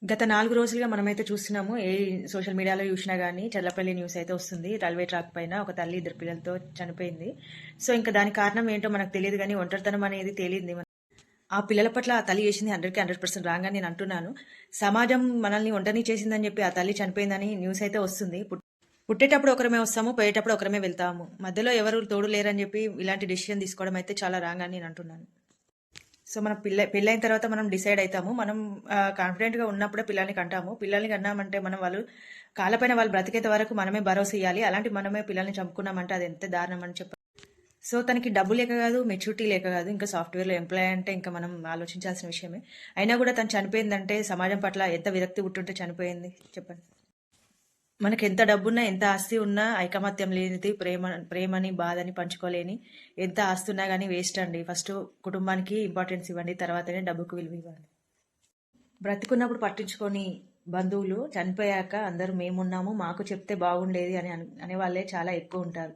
గత 4 రోజులుగా మనమైతే చూస్తున్నాము. సోషల్ మీడియాలో చూసినా గానీ చర్లపల్లి న్యూస్ అయితే వస్తుంది. రైల్వే ట్రాక్ పైన ఒక తల్లి ఇద్దరు పిల్లలతో చనిపోయింది. సో, ఇంక దానికి కారణం ఏంటో మనకు తెలీదు గానీ ఒంటరితనం అనేది తేలింది. ఆ పిల్లల పట్ల ఆ తల్లి చేసింది 100కి 100% రాంగ్ అని నేను అంటున్నాను. సమాజం మనల్ని ఒంటరిని చేసిందని చెప్పి ఆ తల్లి చనిపోయిందని న్యూస్ అయితే వస్తుంది. పుట్టేటప్పుడు ఒకరమే వస్తాము, పోయేటప్పుడు ఒకరమే వెళ్తాము. మధ్యలో ఎవరు తోడు లేరని చెప్పి ఇలాంటి డెసిషన్ తీసుకోవడం అయితే చాలా రాంగ్ అని నేను అంటున్నాను. సో, మన పెళ్ళైన తర్వాత మనం డిసైడ్ అయితాము. మనం కాన్ఫిడెంట్‌గా ఉన్నప్పుడే పిల్లల్ని కంటాము. పిల్లల్ని కన్నామంటే వాళ్ళు కాళ్ళపైన వాళ్ళు బ్రతికేంత వరకు మనమే భరోసా ఇయ్యాలి. అలాంటి మనమే పిల్లల్ని చంపుకున్నామంటే అది ఎంత దారుణం అని చెప్పాలి. సో, తనకి డబ్బు లేక కాదు, మెచ్యూరిటీ లేక కాదు. ఇంకా సాఫ్ట్‌వేర్‌లో ఎంప్లాయ్ అంటే ఇంకా మనం ఆలోచించాల్సిన విషయమే. అయినా కూడా తను చనిపోయిందంటే సమాజం పట్ల ఎంత విరక్తి పుట్టుంటే చనిపోయింది చెప్పండి. మనకెంత డబ్బున్నా, ఎంత ఆస్తి ఉన్నా ఐకమత్యం లేనిది ప్రేమని, బాధని పంచుకోలేని ఎంత ఆస్తి ఉన్నా గానీ వేస్ట్ అండి. ఫస్ట్ కుటుంబానికి ఇంపార్టెన్స్ ఇవ్వండి. తర్వాతనే డబ్బుకు విలువ ఇవ్వండి. బ్రతికున్నప్పుడు పట్టించుకొని బంధువులు చనిపోయాక అందరూ మేమున్నాము, మాకు చెప్తే బాగుండేది అని అనేవాళ్ళే చాలా ఎక్కువ ఉంటారు.